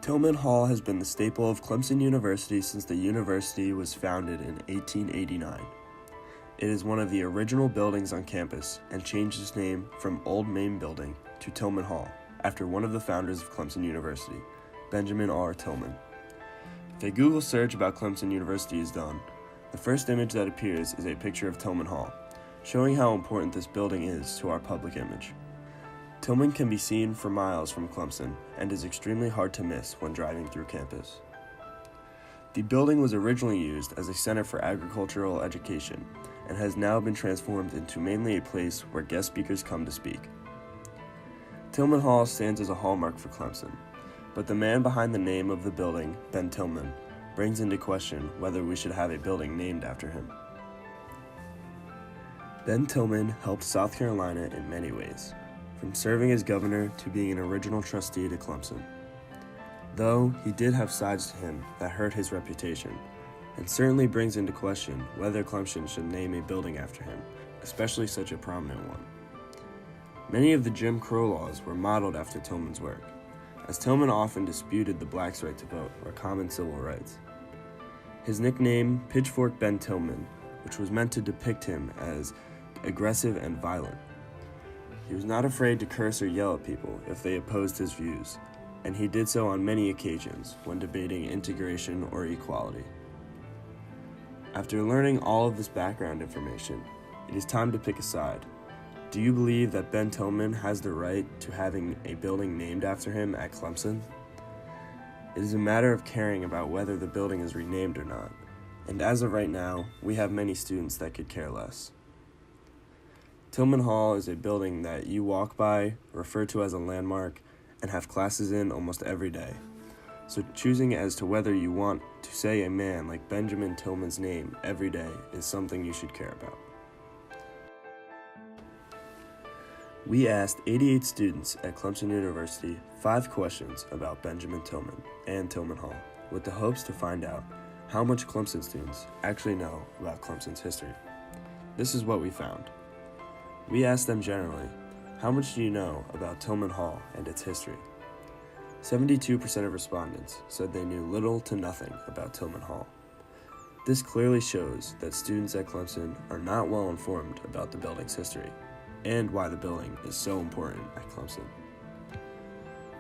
Tillman Hall has been the staple of Clemson University since the university was founded in 1889. It is one of the original buildings on campus and changed its name from Old Main Building to Tillman Hall after one of the founders of Clemson University, Benjamin R. Tillman. If a Google search about Clemson University is done, the first image that appears is a picture of Tillman Hall, showing how important this building is to our public image. Tillman can be seen for miles from Clemson and is extremely hard to miss when driving through campus. The building was originally used as a center for agricultural education and has now been transformed into mainly a place where guest speakers come to speak. Tillman Hall stands as a hallmark for Clemson, but the man behind the name of the building, Ben Tillman, brings into question whether we should have a building named after him. Ben Tillman helped South Carolina in many ways, from serving as governor to being an original trustee to Clemson. Though he did have sides to him that hurt his reputation, and certainly brings into question whether Clemson should name a building after him, especially such a prominent one. Many of the Jim Crow laws were modeled after Tillman's work, as Tillman often disputed the blacks' right to vote or common civil rights. His nickname, Pitchfork Ben Tillman, which was meant to depict him as aggressive and violent. He was not afraid to curse or yell at people if they opposed his views, and he did so on many occasions when debating integration or equality. After learning all of this background information, it is time to pick a side. Do you believe that Ben Tillman has the right to having a building named after him at Clemson? It is a matter of caring about whether the building is renamed or not, and as of right now, we have many students that could care less. Tillman Hall is a building that you walk by, refer to as a landmark, and have classes in almost every day. So choosing as to whether you want to say a man like Benjamin Tillman's name every day is something you should care about. We asked 88 students at Clemson University 5 questions about Benjamin Tillman and Tillman Hall, with the hopes to find out how much Clemson students actually know about Clemson's history. This is what we found. We asked them generally, how much do you know about Tillman Hall and its history? 72% of respondents said they knew little to nothing about Tillman Hall. This clearly shows that students at Clemson are not well informed about the building's history and why the building is so important at Clemson.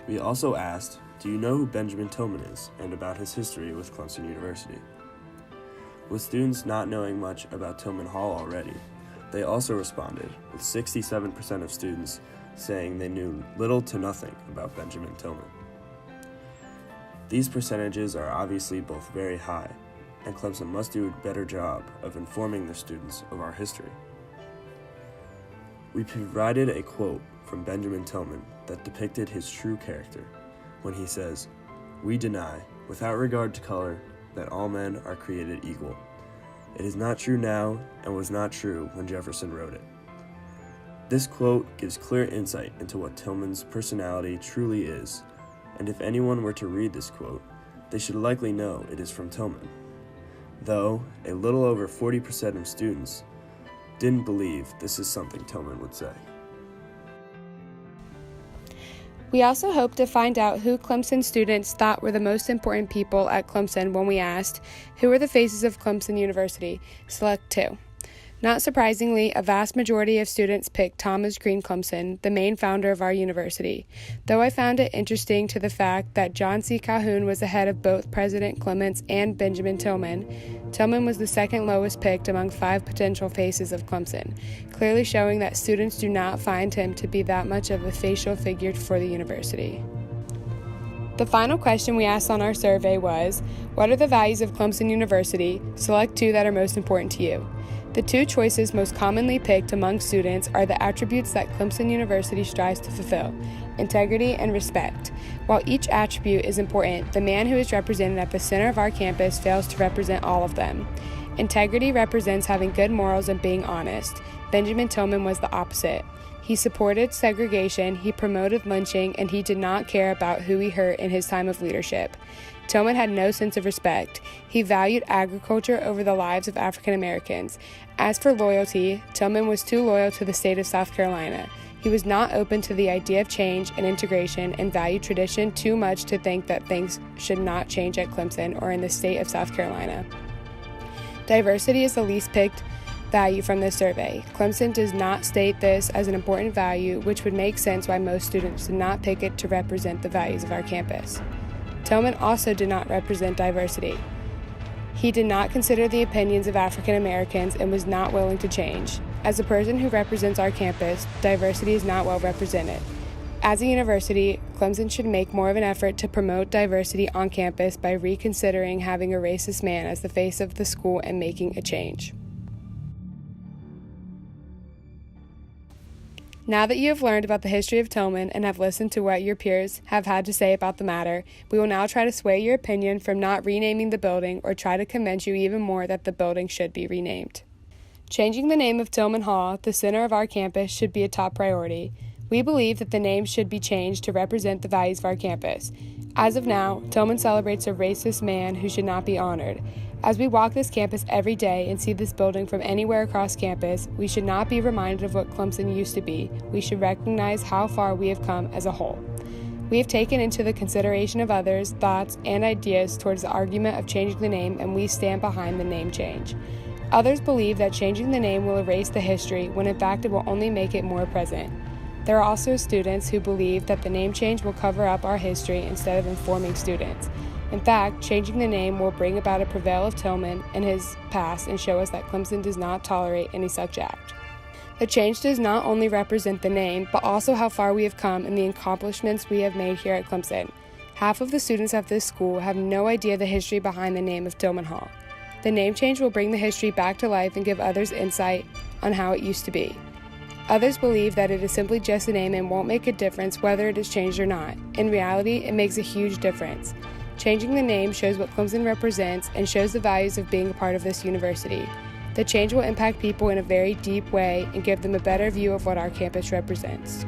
We also asked, do you know who Benjamin Tillman is and about his history with Clemson University? With students not knowing much about Tillman Hall already, they also responded, with 67% of students saying they knew little to nothing about Benjamin Tillman. These percentages are obviously both very high, and Clemson must do a better job of informing their students of our history. We provided a quote from Benjamin Tillman that depicted his true character when he says, "We deny, without regard to color, that all men are created equal. It is not true now and was not true when Jefferson wrote it." This quote gives clear insight into what Tillman's personality truly is, and if anyone were to read this quote, they should likely know it is from Tillman. Though, a little over 40% of students didn't believe this is something Tillman would say. We also hope to find out who Clemson students thought were the most important people at Clemson when we asked, who are the faces of Clemson University? Select 2. Not surprisingly, a vast majority of students picked Thomas Green Clemson, the main founder of our university, though I found it interesting to the fact that John C. Calhoun was ahead of both President Clements and Benjamin Tillman. Tillman was the second lowest picked among 5 potential faces of Clemson, clearly showing that students do not find him to be that much of a facial figure for the university. The final question we asked on our survey was, what are the values of Clemson University? Select 2 that are most important to you. The 2 choices most commonly picked among students are the attributes that Clemson University strives to fulfill: integrity and respect. While each attribute is important, the man who is represented at the center of our campus fails to represent all of them. Integrity represents having good morals and being honest. Benjamin Tillman was the opposite. He supported segregation, he promoted lynching, and he did not care about who he hurt in his time of leadership. Tillman had no sense of respect. He valued agriculture over the lives of African Americans. As for loyalty, Tillman was too loyal to the state of South Carolina. He was not open to the idea of change and integration and valued tradition too much to think that things should not change at Clemson or in the state of South Carolina. Diversity is the least picked value from this survey. Clemson does not state this as an important value, which would make sense why most students did not pick it to represent the values of our campus. Tillman also did not represent diversity. He did not consider the opinions of African Americans and was not willing to change. As a person who represents our campus, diversity is not well represented. As a university, Clemson should make more of an effort to promote diversity on campus by reconsidering having a racist man as the face of the school and making a change. Now that you have learned about the history of Tillman and have listened to what your peers have had to say about the matter, we will now try to sway your opinion from not renaming the building or try to convince you even more that the building should be renamed. Changing the name of Tillman Hall, the center of our campus, should be a top priority. We believe that the name should be changed to represent the values of our campus. As of now, Tillman celebrates a racist man who should not be honored. As we walk this campus every day and see this building from anywhere across campus, we should not be reminded of what Clemson used to be. We should recognize how far we have come as a whole. We have taken into the consideration of others' thoughts and ideas towards the argument of changing the name, and we stand behind the name change. Others believe that changing the name will erase the history, when in fact it will only make it more present. There are also students who believe that the name change will cover up our history instead of informing students. In fact, changing the name will bring about a prevail of Tillman and his past and show us that Clemson does not tolerate any such act. The change does not only represent the name, but also how far we have come and the accomplishments we have made here at Clemson. Half of the students at this school have no idea the history behind the name of Tillman Hall. The name change will bring the history back to life and give others insight on how it used to be. Others believe that it is simply just a name and won't make a difference whether it is changed or not. In reality, it makes a huge difference. Changing the name shows what Clemson represents and shows the values of being a part of this university. The change will impact people in a very deep way and give them a better view of what our campus represents.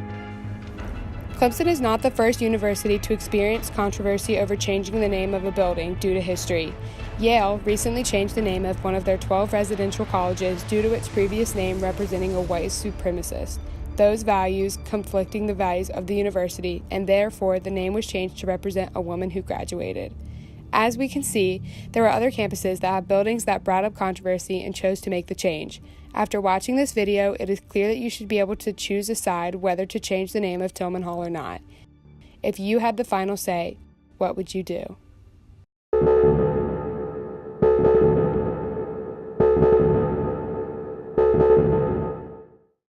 Clemson is not the first university to experience controversy over changing the name of a building due to history. Yale recently changed the name of one of their 12 residential colleges due to its previous name representing a white supremacist, those values conflicting the values of the university, and therefore the name was changed to represent a woman who graduated. As we can see, there are other campuses that have buildings that brought up controversy and chose to make the change. After watching this video, it is clear that you should be able to choose a side whether to change the name of Tillman Hall or not. If you had the final say, what would you do?